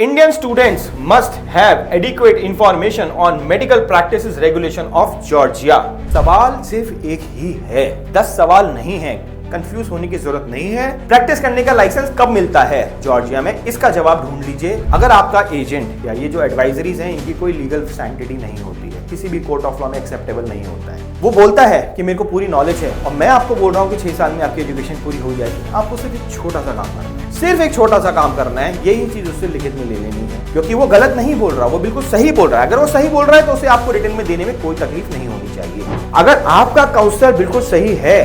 Indian students must have adequate information on medical practices regulation of Georgia। सवाल सिर्फ एक ही है, 10 सवाल नहीं है, कंफ्यूज होने की जरूरत नहीं है। प्रैक्टिस करने का लाइसेंस कब मिलता है जॉर्जिया में, इसका जवाब ढूंढ लीजिए। अगर आपका एजेंट या ये जो एडवाइजरीज हैं इनकी कोई लीगल सैंक्टिटी नहीं होती है, किसी भी कोर्ट ऑफ लॉ में एक्सेप्टेबल नहीं होता है। वो बोलता है कि मेरे को पूरी नॉलेज है और मैं आपको बोल रहा हूँ कि 6 साल में आपकी एजुकेशन पूरी हो जाएगी। आपको सिर्फ एक छोटा सा काम करना है, सिर्फ एक छोटा सा काम करना है, यही चीज उससे लिखित में ले लेनी है, क्योंकि वो गलत नहीं बोल रहा, वो बिल्कुल सही बोल रहा है। अगर वो सही बोल रहा है तो उसे आपको रिटर्न में देने में कोई तकलीफ नहीं होनी चाहिए। अगर आपका काउंसलर बिल्कुल सही है,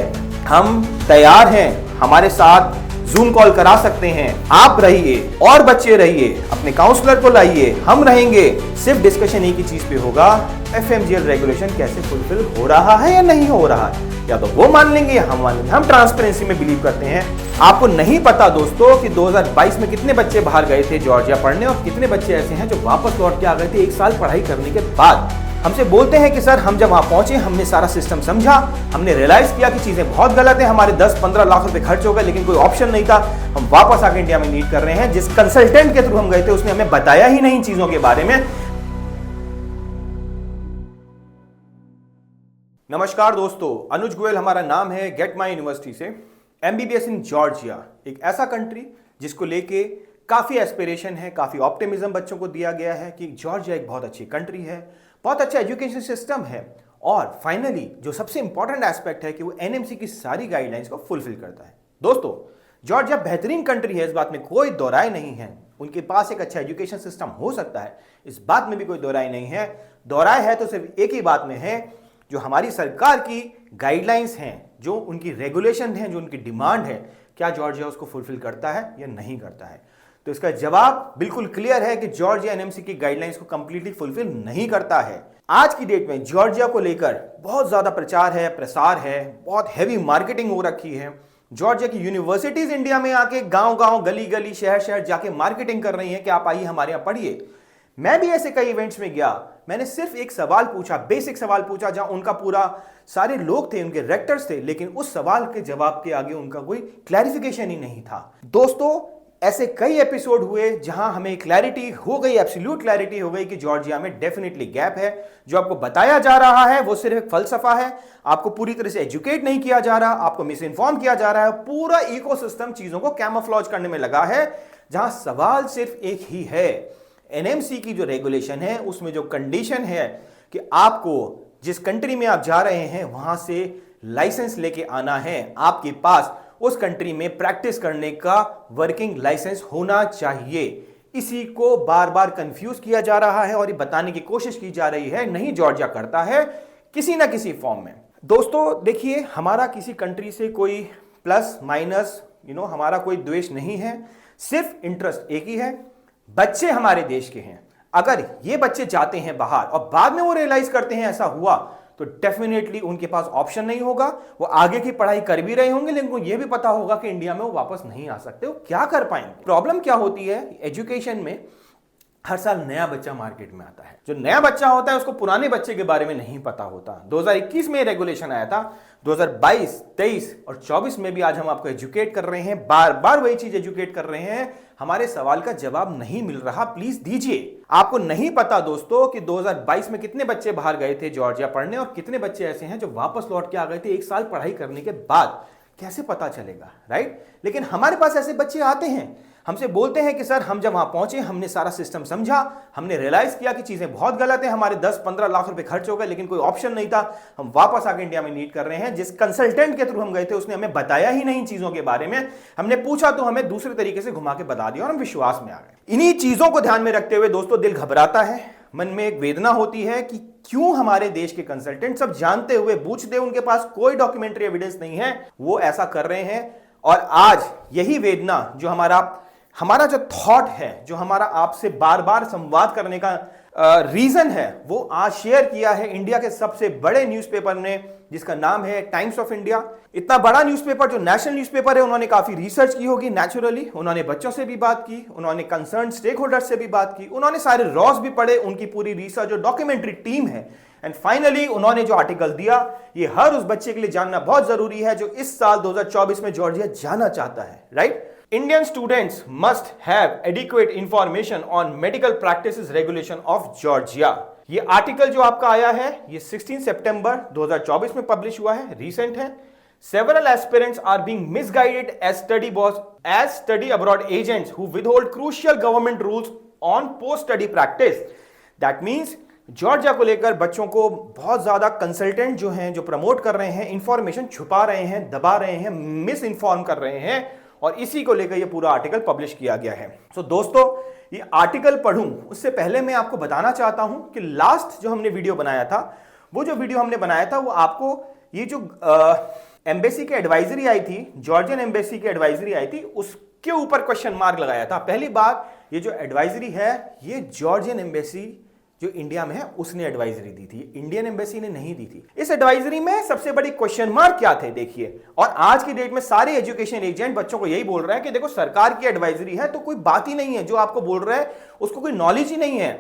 हम तैयार हैं, हमारे साथ जूम कॉल करा सकते हैं। आप रहिए और बच्चे रहिए, अपने काउंसलर को लाइए, हम रहेंगे। सिर्फ डिस्कशन एक ही चीज पे होगा, एफएमजीएल रेगुलेशन कैसे फुलफिल हो रहा है या नहीं हो रहा है। या तो वो मान लेंगे या हम मान लेंगे। हम ट्रांसपेरेंसी में बिलीव करते हैं। आपको नहीं पता दोस्तों कि 2022 में कितने बच्चे बाहर गए थे जॉर्जिया पढ़ने और कितने बच्चे ऐसे हैं जो वापस लौट के आ गए थे 1 साल पढ़ाई करने के बाद। हमसे बोलते हैं कि सर हम जब वहां पहुंचे हमने सारा सिस्टम समझा, हमने रियलाइज किया कि चीजें बहुत गलत है, हमारे 10-15 लाख रुपए खर्च हो गए लेकिन कोई ऑप्शन नहीं था, हम वापस आके इंडिया में नीट कर रहे हैं। जिस कंसल्टेंट के थ्रू हम गए थे उसने हमें बताया ही नहीं चीजों के बारे में। नमस्कार दोस्तों, अनुज गोयल हमारा नाम है, गेट माई यूनिवर्सिटी से। एमबीबीएस इन जॉर्जिया, एक ऐसा कंट्री जिसको लेके काफी एस्पिरेशन है, काफी ऑप्टिमिज्म बच्चों को दिया गया है कि जॉर्जिया एक बहुत अच्छी कंट्री है, बहुत अच्छा एजुकेशन सिस्टम है और फाइनली जो सबसे इंपॉर्टेंट एस्पेक्ट है कि वो एनएमसी की सारी गाइडलाइंस को फुलफिल करता है। दोस्तों, जॉर्जिया बेहतरीन कंट्री है, इस बात में कोई दो राय नहीं है। उनके पास एक अच्छा एजुकेशन सिस्टम हो सकता है, इस बात में भी कोई दो राय नहीं है। दो राय है तो सिर्फ एक ही बात में है, जो हमारी सरकार की गाइडलाइंस हैं, जो उनकी रेगुलेशन है, जो उनकी डिमांड है, क्या जॉर्जिया उसको फुलफिल करता है या नहीं करता है। तो इसका जवाब बिल्कुल क्लियर है कि जॉर्जिया एनएमसी की गाइडलाइंस को कंप्लीटली फुलफिल नहीं करता है। आज की डेट में जॉर्जिया को लेकर बहुत ज्यादा प्रचार है, प्रसार है, बहुत हैवी मार्केटिंग हो रखी है। जॉर्जिया की यूनिवर्सिटीज इंडिया में आके गांव-गांव, गली-गली, शहर-शहर जाके मार्केटिंग कर रही है कि आप आइए हमारे यहां पढ़िए। मैं भी ऐसे कई इवेंट्स में गया, मैंने सिर्फ एक सवाल पूछा, बेसिक सवाल पूछा, जहां उनका पूरा सारे लोग थे, उनके रेक्टर्स थे, लेकिन उस सवाल के जवाब के आगे उनका कोई क्लैरिफिकेशन ही नहीं था। दोस्तों, ऐसे कई एपिसोड हुए जहां हमें क्लैरिटी हो गई, एब्सोल्यूट क्लैरिटी हो गई कि जॉर्जिया में डेफिनेटली गैप है। जो आपको बताया जा रहा है वो सिर्फ एक फलसफा है, आपको पूरी तरह से एजुकेट नहीं किया जा रहा, आपको मिस इन्फॉर्म किया जा रहा है। पूरा इकोसिस्टम चीजों को कैमोफ्लेज करने में लगा है, जहां सवाल सिर्फ एक ही है। एनएमसी की जो रेगुलेशन है उसमें जो कंडीशन है कि आपको जिस कंट्री में आप जा रहे हैं वहां से लाइसेंस लेके आना है, आपके पास उस कंट्री में प्रैक्टिस करने का वर्किंग लाइसेंस होना चाहिए। इसी को बार बार कंफ्यूज किया जा रहा है और ये बताने की कोशिश की जा रही है, नहीं जॉर्जिया करता है किसी ना किसी फॉर्म में। दोस्तों देखिए, हमारा किसी कंट्री से कोई प्लस माइनस हमारा कोई द्वेष नहीं है, सिर्फ इंटरेस्ट एक ही है, बच्चे हमारे देश के हैं। अगर ये बच्चे जाते हैं बाहर और बाद में वो रियलाइज करते हैं ऐसा हुआ, तो डेफिनेटली उनके पास ऑप्शन नहीं होगा। वो आगे की पढ़ाई कर भी रहे होंगे लेकिन उनको ये भी पता होगा कि इंडिया में वो वापस नहीं आ सकते। वो क्या कर पाएंगे? प्रॉब्लम क्या होती है एजुकेशन में, हर साल नया बच्चा मार्केट में आता है। जो नया बच्चा होता है उसको पुराने बच्चे के बारे में नहीं पता होता। 2021 में रेगुलेशन आया था, 2022, 23 और 24 में भी आज हम आपको एजुकेट कर रहे हैं, बार बार वही चीज एजुकेट कर रहे हैं। हमारे सवाल का जवाब नहीं मिल रहा, प्लीज दीजिए। आपको नहीं पता दोस्तों कि 2022 में कितने बच्चे बाहर गए थे जॉर्जिया पढ़ने और कितने बच्चे ऐसे हैं जो वापस लौट के आ गए थे 1 साल पढ़ाई करने के बाद। कैसे पता चलेगा, राइट? लेकिन हमारे पास ऐसे बच्चे आते हैं, हमसे बोलते हैं कि सर हम जब वहां पहुंचे हमने सारा सिस्टम समझा, हमने रियलाइज किया कि चीजें बहुत गलत है, हमारे 10-15 लाख रुपए खर्च हो गए लेकिन कोई ऑप्शन नहीं था, हम वापस आके इंडिया में नीट कर रहे हैं। जिस कंसल्टेंट के थ्रू हम गए थे उसने हमें बताया ही नहीं चीजों के बारे में, हमने पूछा तो हमें दूसरे तरीके से घुमा के बता दिया और हम विश्वास में आ गए। इन्हीं चीजों को ध्यान में रखते हुए दोस्तों दिल घबराता है, मन में एक वेदना होती है कि क्यों हमारे देश के कंसल्टेंट सब जानते हुए बूझते उनके पास कोई डॉक्यूमेंट्री एविडेंस नहीं है, वो ऐसा कर रहे हैं। और आज यही वेदना, जो हमारा जो थॉट है, जो हमारा आपसे बार बार संवाद करने का रीजन है, वो आज शेयर किया है इंडिया के सबसे बड़े न्यूज़पेपर ने, जिसका नाम है टाइम्स ऑफ इंडिया। इतना बड़ा न्यूज़पेपर, जो नेशनल न्यूज़पेपर है, उन्होंने काफी रिसर्च की होगी नेचुरली, उन्होंने बच्चों से भी बात की, उन्होंने कंसर्न स्टेक होल्डर्स से भी बात की, उन्होंने सारे रॉस भी पढ़े, उनकी पूरी रिसर्च जो डॉक्यूमेंट्री टीम है, एंड फाइनली उन्होंने जो आर्टिकल दिया, ये हर उस बच्चे के लिए जानना बहुत जरूरी है जो इस साल 2024 में जॉर्जिया जाना चाहता है, right? Indian students must have adequate information on medical practices regulation of Georgia. ये आर्टिकल जो आपका आया है ये 16 सितंबर 2024 में पब्लिश हुआ है, रीसेंट है। Several aspirants are being misguided as study abroad agents who withhold crucial government rules on post study practice. That means Georgia को लेकर बच्चों को बहुत ज्यादा कंसल्टेंट जो हैं, जो प्रमोट कर रहे हैं, इंफॉर्मेशन छुपा रहे हैं, दबा रहे हैं, मिस इन्फॉर्म कर रहे हैं, और इसी को लेकर ये पूरा आर्टिकल पब्लिश किया गया है। सो दोस्तों, ये आर्टिकल पढ़ूं उससे पहले मैं आपको बताना चाहता हूं कि लास्ट जो हमने वीडियो बनाया था, वो जो वीडियो हमने बनाया था वो आपको ये जो एम्बेसी की एडवाइजरी आई थी, जॉर्जियन एम्बेसी की एडवाइजरी आई थी, उसके ऊपर क्वेश्चन मार्क लगाया था। पहली बात, ये जो एडवाइजरी है ये जॉर्जियन एम्बेसी जो इंडिया में है उसने एडवाइजरी दी थी, इंडियन एम्बेसी ने नहीं दी थी। इस एडवाइजरी में सबसे बड़ी क्वेश्चन मार्क क्या थे देखिए, और आज की डेट में सारे एजुकेशन एजेंट बच्चों को यही बोल रहे हैं कि देखो सरकार की एडवाइजरी है तो कोई बात ही नहीं है, जो आपको बोल रहा है उसको कोई नॉलेज ही नहीं है,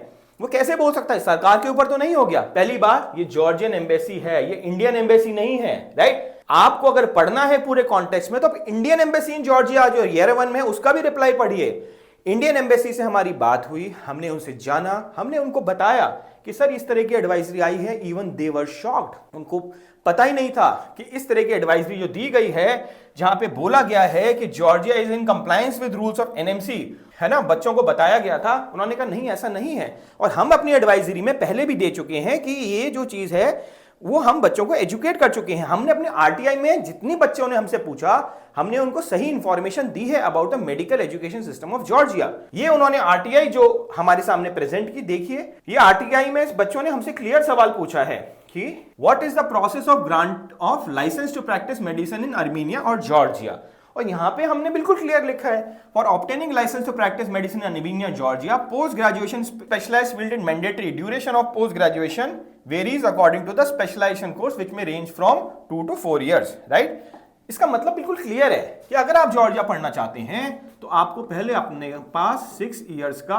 वो कैसे बोल सकता है, सरकार के ऊपर तो नहीं हो गया। पहली बात, ये जॉर्जियन एम्बेसी है, ये इंडियन एम्बेसी नहीं है, राइट। आपको अगर पढ़ना है पूरे कॉन्टेक्स्ट में तो इंडियन एम्बेसी इन जॉर्जिया जो ईयर 1 में उसका भी रिप्लाई पढ़िए। इंडियन एम्बेसी से हमारी बात हुई, हमने उनसे जाना, हमने उनको बताया कि सर इस तरह की एडवाइजरी आई है। इवन दे वर शॉक्ड, उनको पता ही नहीं था कि इस तरह की एडवाइजरी जो दी गई है, जहां पे बोला गया है कि Georgia is in compliance with rules of NMC, है ना, बच्चों को बताया गया था, उन्होंने कहा नहीं ऐसा नहीं है। और हम अपनी एडवाइजरी में पहले भी दे चुके हैं कि ये जो चीज है वो हम बच्चों को एजुकेट कर चुके हैं। हमने अपने आरटीआई में जितनी बच्चों ने हमसे पूछा, हमने उनको सही इंफॉर्मेशन दी है about the medical education system of Georgia. ये उन्होंने आरटीआई जो हमारे सामने प्रेजेंट की, देखिए ये आरटीआई में बच्चों ने हमसे क्लियर सवाल पूछा है कि what is the process of grant of licence to practise medicine in Armenia और जॉर्जिया। और यहां पे हमने बिल्कुल क्लियर लिखा है, for obtaining licence to practise medicine in Armenia Georgia, post graduation specialised field in mandatory duration of post graduation varies according to the specialisation course which में range from 2 to 4 years, right. इसका मतलब बिल्कुल clear है कि अगर आप Georgia पढ़ना चाहते हैं तो आपको पहले अपने पास 6 years का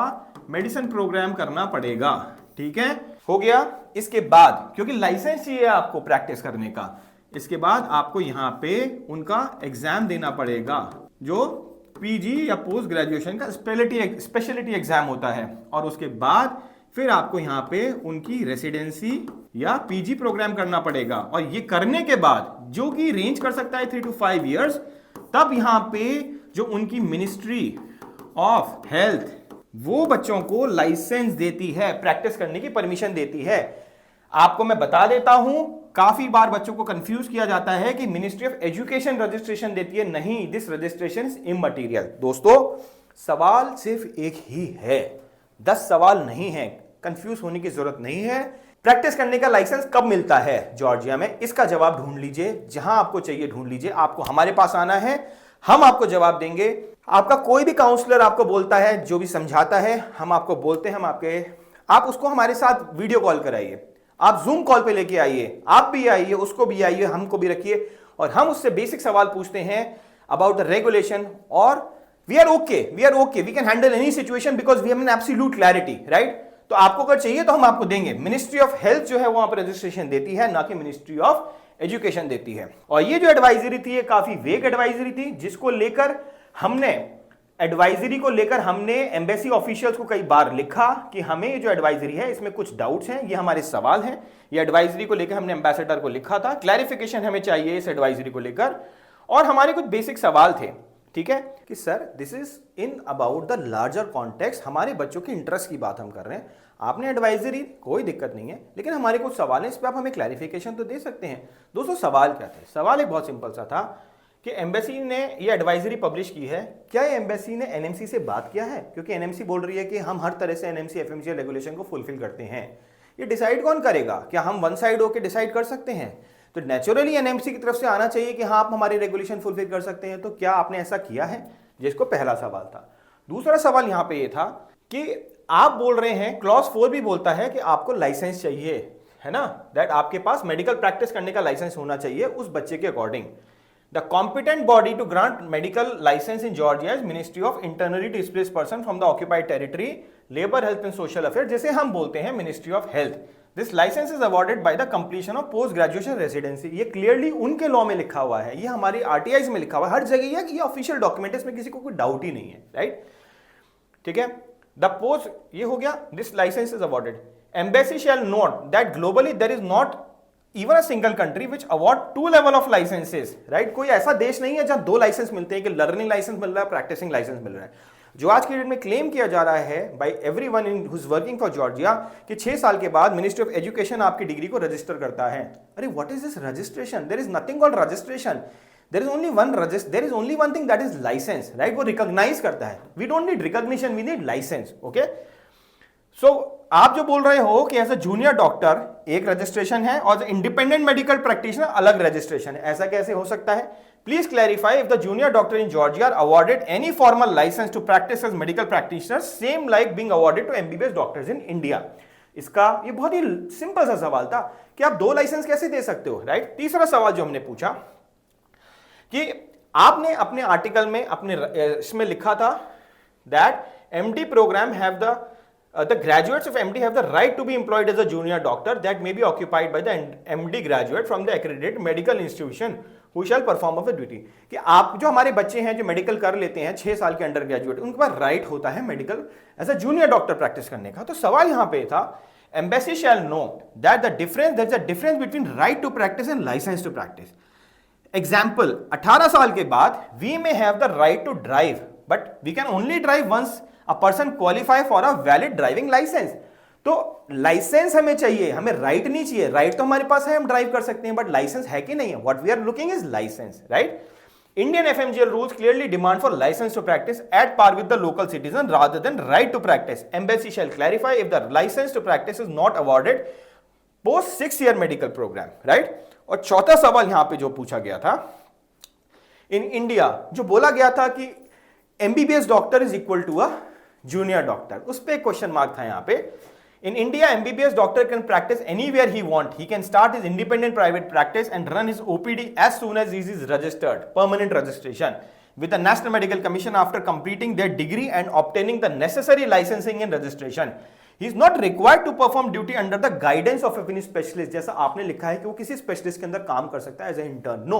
मेडिसिन प्रोग्राम करना पड़ेगा, ठीक है, हो गया। इसके बाद क्योंकि लाइसेंस चाहिए आपको प्रैक्टिस करने का, इसके बाद आपको यहां पे उनका एग्जाम देना पड़ेगा जो पीजी या पोस्ट ग्रेजुएशन का स्पेशलिटी एग्जाम होता है, और उसके बाद फिर आपको यहां पे उनकी रेसिडेंसी या पीजी प्रोग्राम करना पड़ेगा। और ये करने के बाद जो कि रेंज कर सकता है 3 to 5 years, तब यहां पे जो उनकी मिनिस्ट्री ऑफ हेल्थ वो बच्चों को लाइसेंस देती है, प्रैक्टिस करने की परमिशन देती है। आपको मैं बता देता हूं, काफी बार बच्चों को कंफ्यूज किया जाता है कि मिनिस्ट्री ऑफ एजुकेशन रजिस्ट्रेशन देती है, नहीं, दिस रजिस्ट्रेशन इज इममटीरियल। दोस्तों, सवाल सिर्फ एक ही है, 10 सवाल नहीं है, कंफ्यूज होने की जरूरत नहीं है। प्रैक्टिस करने का लाइसेंस कब मिलता है जॉर्जिया में, इसका जवाब ढूंढ लीजिए, जहां आपको चाहिए ढूंढ लीजिए। आपको हमारे पास आना है, हम आपको जवाब देंगे। आपका कोई भी काउंसलर आपको बोलता है, जो भी समझाता है, हम आपको बोलते हैं, आप उसको हमारे साथ वीडियो कॉल कराइए, आप जूम कॉल पे लेके आइए, आप भी आइए, उसको भी आइए, हमको भी रखिए, और हम उससे बेसिक सवाल पूछते हैं अबाउट द रेगुलेशन, और we are okay, we can handle any situation because we have an absolute clarity, right. तो आपको अगर चाहिए तो हम आपको देंगे। मिनिस्ट्री ऑफ हेल्थ जो है वहां पर रजिस्ट्रेशन देती है, ना कि मिनिस्ट्री ऑफ एजुकेशन देती है। और ये जो एडवाइजरी थी, ये काफी वेग एडवाइजरी थी, जिसको लेकर हमने एम्बेसी ऑफिशियल्स को कई बार लिखा कि हमें ये जो एडवाइजरी है इसमें कुछ डाउट्स हैं, ये हमारे सवाल हैं। ये एडवाइजरी को लेकर हमने एम्बेसडर को लिखा था, क्लैरिफिकेशन हमें चाहिए इस एडवाइजरी को लेकर, और हमारे कुछ बेसिक सवाल थे, ठीक है, कि sir this is in about the larger context, हमारे बच्चों के इंटरेस्ट की बात हम कर रहे हैं। आपने एडवाइजरी, कोई दिक्कत नहीं है, लेकिन हमारे कुछ सवाल हैं, इस पर आप हमें क्लैरिफिकेशन तो दे सकते हैं। दोस्तों, सवाल क्या थे? सवाल एक बहुत सिंपल सा था कि एम्बेसी ने ये एडवाइजरी पब्लिश की है, क्या ये एम्बेसी ने एनएमसी से बात किया है? क्योंकि एनएमसी बोल रही है कि हम हर तरह से एनएमसी एफएमसी रेगुलेशन को फुलफिल करते हैं। ये डिसाइड कौन करेगा? क्या हम वन साइड होकर डिसाइड कर सकते हैं? तो नेचुरली एनएमसी की तरफ से आना चाहिए कि हाँ आप हमारे रेगुलेशन फुलफिल कर सकते हैं। तो क्या आपने ऐसा किया है? जिसको पहला सवाल था। दूसरा सवाल यहां पे ये था कि आप बोल रहे हैं, क्लॉज 4 भी बोलता है कि आपको लाइसेंस चाहिए, है ना, दैट आपके पास मेडिकल प्रैक्टिस करने का लाइसेंस होना चाहिए उस बच्चे के according. The competent body to grant medical licence in Georgia is ministry of internally displaced person from the occupied territory, labour, health and social affair, जैसे हम बोलते हैं ministry of health. This licence is awarded by the completion of post graduation residency. ये clearly उनके law में लिखा हुआ है, ये हमारी आरटीआई में लिखा हुआ है, हर जगह ये ऑफिशियल डॉक्यूमेंट है, इसमें किसी को कोई डाउट ही नहीं है, राइट। ठीक है, द पोस्ट, ये हो गया, this licence is awarded. Embassy shall note that globally there is not even a single country which award 2 level of licences, right. कोई ऐसा देश नहीं है जहां 2 लाइसेंस मिलते हैं, कि लर्निंग लाइसेंस मिल रहा है, प्रैक्टिसिंग लाइसेंस मिल रहा है। जो आज की डेट में क्लेम किया जा रहा है by everyone in who is working for Georgia कि 6 साल के बाद मिनिस्ट्री ऑफ एजुकेशन आपकी डिग्री को रजिस्टर करता है। अरे what is this registration? There is nothing called registration, there is only one thing, that is licence, right. वो रिकॉग्नाइज करता है। We don't need recognition, we need licence, okay. So आप जो बोल रहे हो कि एज अ जूनियर डॉक्टर एक रजिस्ट्रेशन है और इंडिपेंडेंट मेडिकल प्रैक्टिशनर अलग रजिस्ट्रेशन है, ऐसा कैसे हो सकता है? Please clarify if the junior doctor in Georgia awarded any formal licence to practise as medical practitioner same like being awarded to MBBS doctors in India. इसका ये बहुत ही सिंपल सा सवाल था कि आप 2 लाइसेंस कैसे दे सकते हो, राइट। तीसरा सवाल जो हमने पूछा कि आपने अपने आर्टिकल में अपने इसमें लिखा था that MD programme have the graduates of MD have the right to be employed as a junior doctor that may be occupied by the MD graduate from the accredited medical institution who shall perform of the duty। कि आप जो हमारे बच्चे हैं जो medical कर लेते हैं 6 साल के अंडर ग्रेजुएट, उनके पास राइट होता है medical as a junior doctor practice करने का। तो सवाल यहां पे था, embassy shall know that the difference, there is a difference between right to practise and licence to practise. Example, 18 साल के बाद we may have the right to drive but we can only drive once a person qualify for a valid driving licence. तो licence हमें चाहिए, हमें right नहीं चाहिए। Right तो हमारे पास है, हम ड्राइव कर सकते हैं, बट लाइसेंस है कि नहीं है? What we are looking is licence, right. Indian FMGL rules clearly demand for license to practice at par with the local citizen rather than right to practice. Embassy shall clarify if the license to practice is not awarded post 6-year medical program, right? और चौथा सवाल यहां पे जो पूछा गया था, in India जो बोला गया था कि MBBS doctor is equal to a junior doctor, उस पर क्वेश्चन मार्क था यहां पे। In India MBBS doctor can practise anywhere he want, he can start his independent private practice and run his OPD as soon as he is registered permanent registration with the National Medical Commission after completing their degree and obtaining the necessary licensing and registration. He is not required to perform duty under the guidance of any specialist, जैसा आपने लिखा है कि वो किसी specialist के अंदर काम कर सकता है as a intern. No,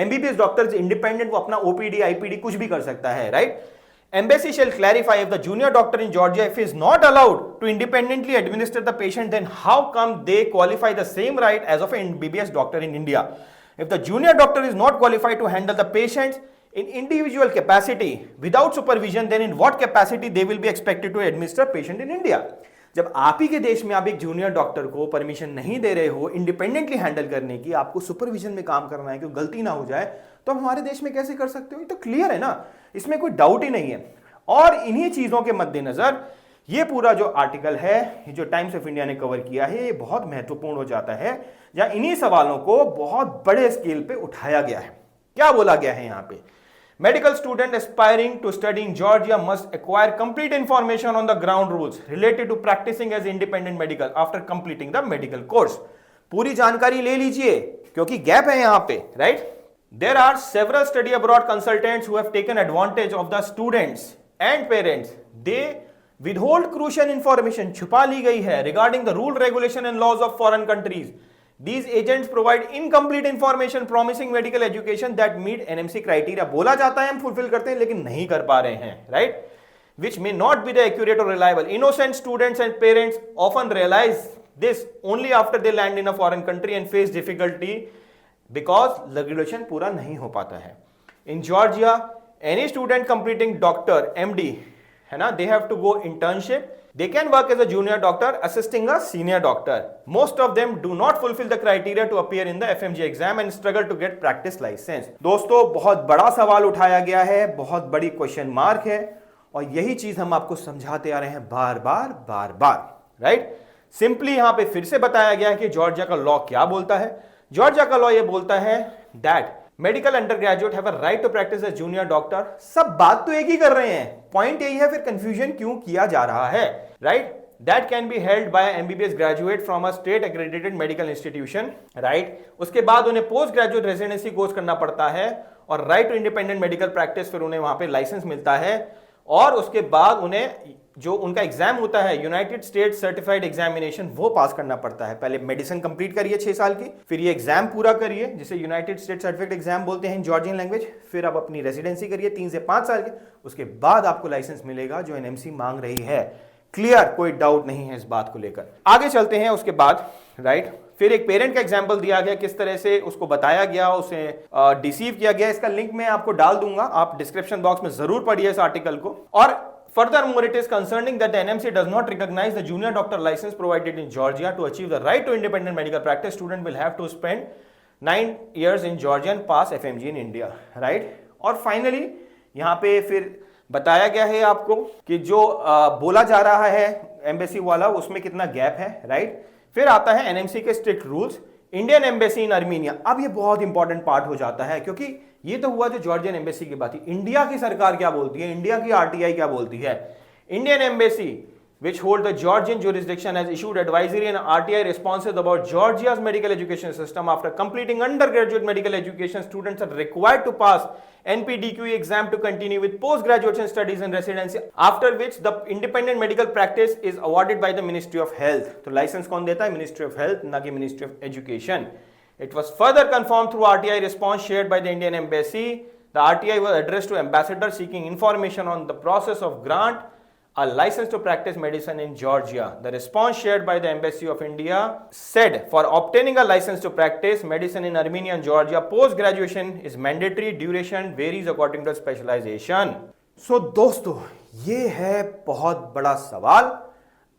MBBS doctor independent, वो अपना ओपीडी आईपीडी कुछ भी कर सकता है, right. Embassy shall clarify if the junior doctor in Georgia if is not allowed to independently administer the patient, then how come they qualify the same right as of an MBBS doctor in India? If the junior doctor is not qualified to handle the patients in individual capacity without supervision, then in what capacity they will be expected to administer patient in India? जब आप ही के देश में आप एक junior doctor को permission नहीं दे रहे हो इंडिपेंडेंटली हैंडल करने की, आपको सुपरविजन में काम करना है कि गलती ना हो जाए, तो आप हमारे देश में कैसे कर सकते हो? ये तो क्लियर है ना, इसमें कोई डाउट ही नहीं है। और इन्हीं चीजों के मद्देनजर ये पूरा जो आर्टिकल है, जो टाइम्स ऑफ इंडिया ने कवर किया है, ये बहुत महत्वपूर्ण हो जाता है, जहां इन्हीं सवालों को बहुत बड़े स्केल पे उठाया गया है। क्या बोला गया है यहां पे? Medical student aspiring to study in Georgia must acquire complete information on the ground rules related to practicing as independent medical after completing the medical course. पूरी जानकारी ले लीजिए क्योंकि गैप है यहां पे, right? There are several study abroad consultants who have taken advantage of the students and parents. They withhold crucial information, छुपा ली गई है, regarding the rule, regulation and laws of foreign countries. These agents provide incomplete information promising medical education that meet NMC criteria. बोला जाता है हम fulfil करते हैं लेकिन नहीं कर पा रहे हैं, right? Which may not be the accurate or reliable. Innocent students and parents often realize this only after they land in a foreign country and face difficulty because regulation पूरा नहीं हो पाता है। In Georgia, any student completing doctor, MD, है ना, they have to go internship. They can work as a junior doctor assisting a senior doctor. Most of them do not fulfill the criteria to appear in the FMG exam and struggle to get practice license. दोस्तों, बहुत बड़ा सवाल उठाया गया है, बहुत बड़ी question mark है, और यही चीज हम आपको समझाते आ रहे हैं बार बार, राइट? सिंपली यहां पे फिर से बताया गया है कि जॉर्जिया का लॉ क्या बोलता है। जॉर्जिया का लॉ ये बोलता है that medical undergraduate have a right to practise as junior doctor. सब बात तो एक ही कर रहे हैं, पॉइंट यही है, फिर कंफ्यूजन क्यों किया जा रहा है, right? That can be held by MBBS graduate from a state accredited medical institution, right? उसके बाद उन्हें पोस्ट ग्रेजुएट रेजिडेंसी कोर्स करना पड़ता है और right to independent medical practice, फिर उन्हें वहां पे लाइसेंस मिलता है, और उसके बाद उन्हें जो उनका एग्जाम होता है यूनाइटेड स्टेट सर्टिफाइड एग्जामिनेशन, वो पास करना पड़ता है। पहले मेडिसिन कंप्लीट करिए 6 साल की, फिर ये एग्जाम पूरा करिए जिसे यूनाइटेड स्टेट सर्टिफाइड एग्जाम बोलते हैं इन जॉर्जियन लैंग्वेज, फिर आप अपनी रेसिडेंसी करिए 3 से 5 साल की, उसके बाद आपको लाइसेंस मिलेगा जो एनएमसी मांग रही है। क्लियर, कोई डाउट नहीं है इस बात को लेकर। आगे चलते हैं उसके बाद, राइट। फिर एक पेरेंट का एग्जाम्पल दिया गया, किस तरह से उसको बताया गया, उसे डिसीव किया गया। इसका लिंक मैं आपको डाल दूंगा, आप डिस्क्रिप्शन बॉक्स में जरूर पढ़िए इस आर्टिकल को। और furthermore, it is concerning that the NMC does not recognize the junior doctor license provided in Georgia. To achieve the right to independent medical practice, student will have to spend 9 years in Georgia and pass FMG in India, right? और finally यहाँ पे फिर बताया गया है आपको कि जो बोला जा रहा है एम्बेसी वाला, उसमें कितना गैप है, राइट। फिर आता है एनएमसी के strict rules, Indian embassy in Armenia. अब ये बहुत इंपॉर्टेंट पार्ट हो जाता है, क्योंकि ये तो हुआ जो जॉर्जियन एम्बेसी की बात थी। इंडिया की सरकार क्या बोलती है, इंडिया की आरटीआई क्या बोलती है। Indian embassy which hold the Georgian jurisdiction has issued advisory and RTI responses about Georgia's medical education system. After completing undergraduate medical education, students are required to pass NPDQE exam to continue with postgraduate studies and residency, after which the independent medical practice is awarded by the Ministry of Health. तो license कौन देता है? Ministry of Health, ना कि Ministry of Education. It was further confirmed through RTI response shared by the Indian Embassy. The RTI was addressed to ambassadors seeking information on the process of grant a license to practice medicine in Georgia. The response shared by the Embassy of India said, for obtaining a license to practice medicine in Armenia and Georgia, post-graduation is mandatory, duration varies according to specialization. So दोस्तों, ये है बहुत बड़ा सवाल,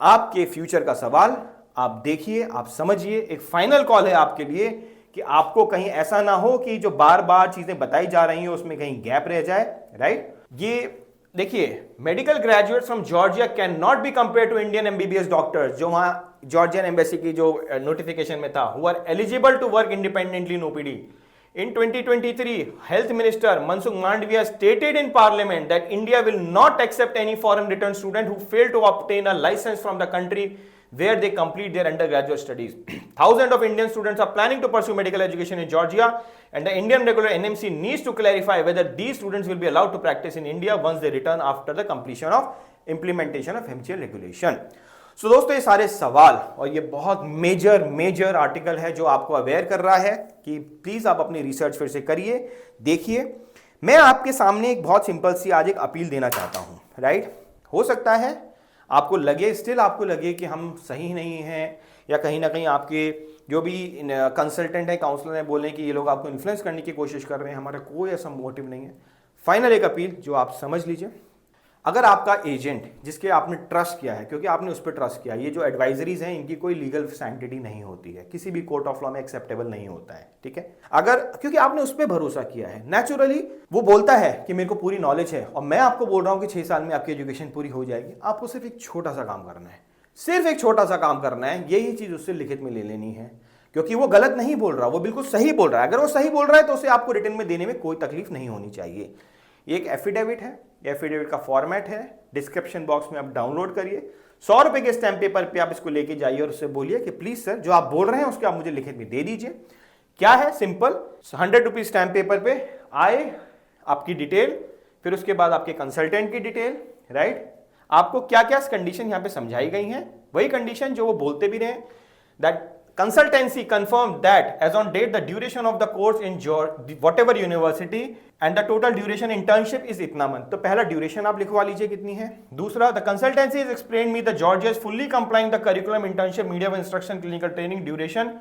आपके future का सवाल। आप देखिए, आप समझिए, एक फाइनल कॉल है आपके लिए कि आपको कहीं ऐसा ना हो कि जो बार बार चीजें बताई जा रही हैं उसमें कहीं गैप रह जाए, राइट। ये देखिए, medical graduates from Georgia can not be compare to Indian MBBS doctors, जो वहां जॉर्जियन एम्बेसी की जो नोटिफिकेशन में था, who are eligible to work independently in OPD. In 2023, Health Minister Mansukh Mandavia stated in Parliament that India will not accept any foreign returned student who fail to obtain a license from the country where they complete their undergraduate studies. Thousands of Indian students are planning to pursue medical education in Georgia, and the Indian regular NMC needs to clarify whether these students will be allowed to practice in India once they return after the completion of implementation of MCL regulation. So दोस्तों, ये सारे सवाल और ये बहुत major article है जो आपको अवेयर कर रहा है कि प्लीज आप अपनी रिसर्च फिर से करिए, देखिए। मैं आपके सामने एक बहुत सिंपल सी आज एक अपील देना चाहता हूं, राइट। हो सकता है आपको लगे, स्टिल आपको लगे कि हम सही नहीं हैं, या कहीं ना कहीं आपके जो भी कंसल्टेंट है, काउंसलर है, बोलें कि ये लोग आपको इन्फ्लुएंस करने की कोशिश कर रहे हैं। हमारा कोई ऐसा मोटिव नहीं है। फाइनल एक अपील जो आप समझ लीजिए, अगर आपका एजेंट जिसके आपने ट्रस्ट किया है, क्योंकि आपने उस पर ट्रस्ट किया, ये जो एडवाइजरीज हैं इनकी कोई लीगल सैंक्टिटी नहीं होती है, किसी भी कोर्ट ऑफ लॉ में एक्सेप्टेबल नहीं होता है, ठीक है। अगर क्योंकि आपने उस पर भरोसा किया है, नेचुरली वो बोलता है कि मेरे को पूरी नॉलेज है और मैं आपको बोल रहा हूं कि 6 साल में आपकी एजुकेशन पूरी हो जाएगी, आपको सिर्फ एक छोटा सा काम करना है, सिर्फ एक छोटा सा काम करना है, यही चीज उससे लिखित में ले लेनी है, क्योंकि वो गलत नहीं बोल रहा, वो बिल्कुल सही बोल रहा है। अगर वो सही बोल रहा है तो उसे आपको रिटर्न में देने में कोई तकलीफ नहीं होनी चाहिए। ये एक एफिडेविट है, एफिडेविट का फॉर्मेट है, डिस्क्रिप्शन बॉक्स में आप डाउनलोड करिए। 100 रुपए के स्टैम्प पेपर पे आप इसको लेके जाइए और उससे बोलिए कि प्लीज सर, जो आप बोल रहे हैं उसके आप मुझे लिखित में दे दीजिए। क्या है, सिंपल, 100 रुपीज स्टैम्प पेपर पे आए, आपकी डिटेल, फिर उसके बाद आपके कंसल्टेंट की डिटेल, राइट। आपको क्या क्या कंडीशन यहाँ पे समझाई गई हैं, वही कंडीशन जो वो बोलते भी रहे, that consultancy confirmed that as on date the duration of the course in whatever university and the total duration internship is इतना month। तो पहला ड्यूरेशन आप लिखवा लीजिए कितनी है। दूसरा, the consultancy has explained me that Georgia is fully complying the curriculum, internship, media of instruction, clinical training duration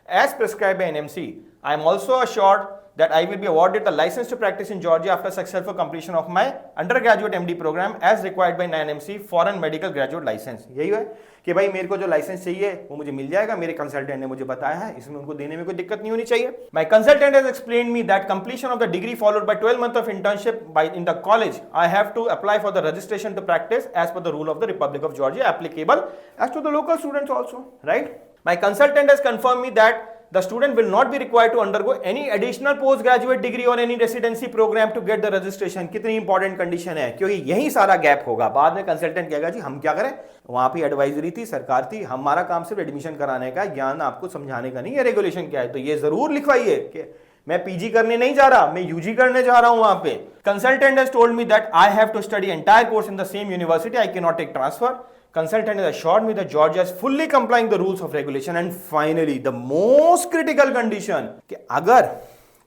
as prescribed by NMC. I am also assured that I will be awarded the license to practice in Georgia after successful completion of my undergraduate MD program as required by NMC foreign medical graduate license। यही है कि भाई मेरे को जो licence चाहिए वो मुझे मिल जाएगा, मेरे कंसल्टेंट ने मुझे बताया है, इसमें उनको देने में कोई दिक्कत नहीं होनी चाहिए। My consultant has explained me that completion of the degree followed by 12 months of internship in the college, I have to apply for the registration to practice as per the rule of the Republic of Georgia, applicable as to the local students also, right? My consultant has confirmed me that the student will not be required to undergo any additional postgraduate degree or any residency program to get the registration। कितनी important condition है, क्योंकि यही सारा gap होगा। बाद में consultant कहेगा जी हम क्या करें, वहां पे एडवाइजरी थी, सरकार थी, हमारा काम सिर्फ एडमिशन कराने का, ज्ञान आपको समझाने का नहीं है रेगुलेशन क्या है। तो ये जरूर लिखवाइए कि मैं पीजी करने नहीं जा रहा, मैं यूजी करने जा रहा हूं वहां पे। Consultant has told me that I have to study entire course in the same university, I can not take transfer. Consultant has assured me that Georgia is fully complying the rules of regulation, and finally the most critical condition कि अगर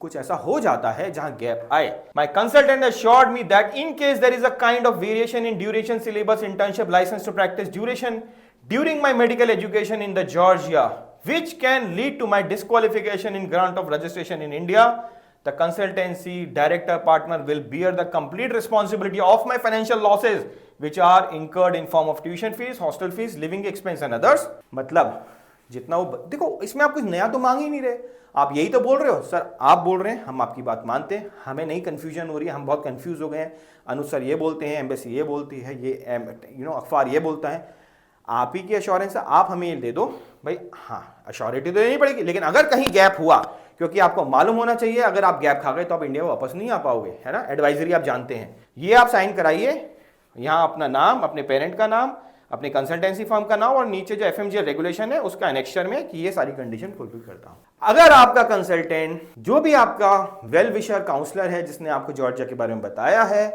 कुछ ऐसा हो जाता है जहां gap आए, my consultant has assured me that in case there is a kind of variation in duration, syllabus, internship, license to practice duration during my medical education in the Georgia, which can lead to my disqualification in grant of registration in India, the consultancy director partner will bear the complete responsibility of my financial losses which are incurred in form of tuition fees, hostel fees, living expense and others। मतलब जितना वो देखो, इसमें आप कुछ नया तो मांग ही नहीं रहे, आप यही तो बोल रहे हो सर, आप बोल रहे हैं, हम आपकी बात मानते हैं, हमें नहीं कंफ्यूजन हो रही है, हम बहुत कंफ्यूज हो गए हैं, अनुज सर ये बोलते हैं, एम्बेसी ये बोलती है, ये अखबार ये बोलता है, आप ही की एश्योरेंस है, आप हमें ये दे दो भाई। हाँ, एश्योरिटी तो देनी पड़ेगी, लेकिन अगर कहीं गैप हुआ, क्योंकि आपको मालूम होना चाहिए अगर आप गैप खा गए तो आप इंडिया वापस नहीं आ पाओगे, है ना। एडवाइजरी आप जानते हैं, ये आप साइन कराइए, यहाँ अपना नाम, अपने पेरेंट का नाम, अपने कंसल्टेंसी फर्म का नाम और नीचे जो एफएमजीएल रेगुलेशन है उसका एनेक्चर में कि ये सारी कंडीशन फुलफिल करता हूं। अगर आपका कंसल्टेंट जो भी आपका वेल विशर काउंसलर है जिसने आपको जॉर्जिया के बारे में बताया है,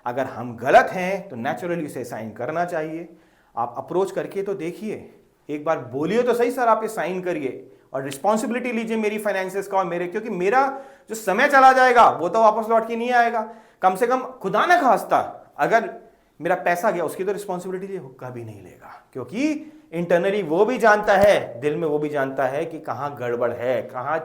अगर हम गलत हैं तो नेचुरली उसे साइन करना चाहिए। आप अप्रोच करके तो देखिए, एक बार बोलिए तो सही सर आप ये साइन करिए और रिस्पॉन्सिबिलिटी लीजिए मेरी फाइनेंसेस का और मेरे, क्योंकि मेरा जो समय चला जाएगा वो तो वापस लौट के नहीं आएगा। कम से कम खुदा ना खास्ता अगर मेरा पैसा गया उसकी तो रिस्पॉन्सिबिलिटी कभी नहीं लेगा, क्योंकि इंटरनली वो भी जानता है, दिल में वो भी जानता है कि कहां गड़बड़ है, कहां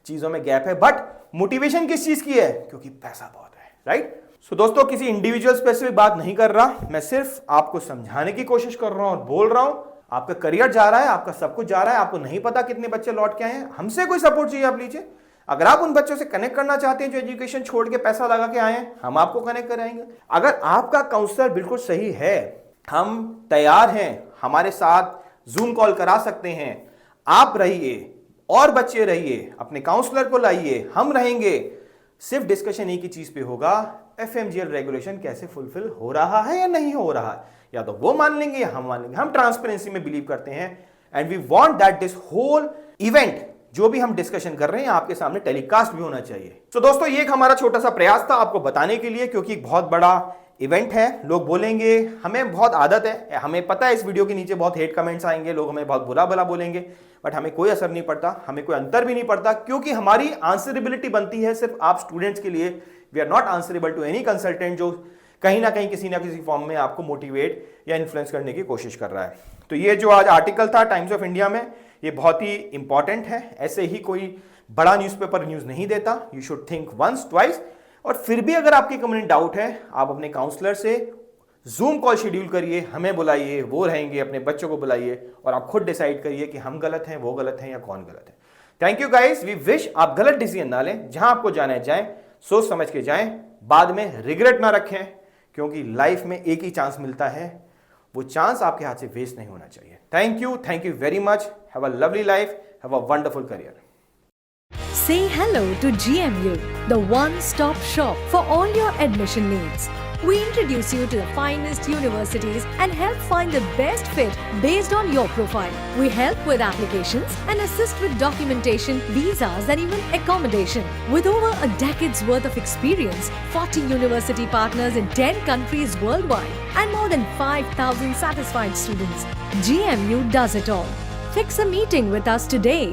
चीजों में गैप है, बट मोटिवेशन किस चीज की है, क्योंकि पैसा बहुत है, राइट। सो दोस्तों, किसी इंडिविजुअल स्पेसिफिक बात नहीं कर रहा, मैं सिर्फ आपको समझाने की कोशिश कर रहा हूं और बोल रहा हूं आपका करियर जा रहा है, आपका सब कुछ जा रहा है, आपको नहीं पता कितने बच्चे लौट के आए हैं, हमसे कोई सपोर्ट चाहिए आप लीजिए। अगर आप उन बच्चों से कनेक्ट करना चाहते हैं जो एजुकेशन छोड़ के पैसा लगा के आए हैं, हम आपको कनेक्ट कराएंगे। अगर आपका काउंसलर बिल्कुल सही है, हम तैयार हैं, हमारे साथ जूम कॉल करा सकते हैं, आप रहिए और बच्चे रहिए, अपने काउंसलर को लाइए, हम रहेंगे। सिर्फ डिस्कशन एक ही चीज पे होगा, एफएमजीएल रेगुलेशन कैसे फुलफिल हो रहा है या नहीं हो रहा है, या तो वो मान लेंगे या हम मान लेंगे। हम ट्रांसपेरेंसी में बिलीव करते हैं and we want that this whole event जो भी हम डिस्कशन कर रहे हैं आपके सामने टेलीकास्ट भी होना चाहिए। तो दोस्तों, ये एक हमारा छोटा सा प्रयास था आपको बताने के लिए, क्योंकि एक बहुत बड़ा इवेंट है। लोग बोलेंगे, हमें बहुत आदत है, हमें पता है इस वीडियो के नीचे बहुत हेट कमेंट्स आएंगे, लोग हमें बहुत बुरा भला बोलेंगे, बट हमें कोई असर नहीं पड़ता, हमें कोई अंतर भी नहीं पड़ता, क्योंकि हमारी आंसरेबिलिटी बनती है सिर्फ आप स्टूडेंट्स के लिए। We are not answerable to any consultant जो कहीं ना कहीं किसी ना किसी फॉर्म में आपको मोटिवेट या इन्फ्लुएंस करने की कोशिश कर रहा है। तो ये जो आज आर्टिकल था टाइम्स ऑफ इंडिया में, ये बहुत ही इंपॉर्टेंट है। ऐसे ही कोई बड़ा न्यूज़पेपर न्यूज़ नहीं देता, you should think once twice. और फिर भी अगर आपकी कम्युनिटी डाउट है, आप अपने काउंसलर से जूम कॉल शेड्यूल करिए, हमें बुलाइए, वो रहेंगे, अपने बच्चों को बुलाइए और आप खुद डिसाइड करिए कि हम गलत हैं, वो गलत हैं या कौन गलत है। Thank you guys, we wish आप गलत डिसीजन ना लें, जहां आपको जाना है जाएं, सोच समझ के जाएं, बाद में रिग्रेट ना रखें, क्योंकि लाइफ में एक ही चांस मिलता है, वो चांस आपके हाथ से वेस्ट नहीं होना चाहिए। Thank you very much. Have a lovely life, have a wonderful career. Say hello to GMU, the one-stop shop for all your admission needs. We introduce you to the finest universities and help find the best fit based on your profile. We help with applications and assist with documentation, visas and even accommodation. With over a decade's worth of experience, 40 university partners in 10 countries worldwide and more than 5,000 satisfied students, GMU does it all. Fix a meeting with us today.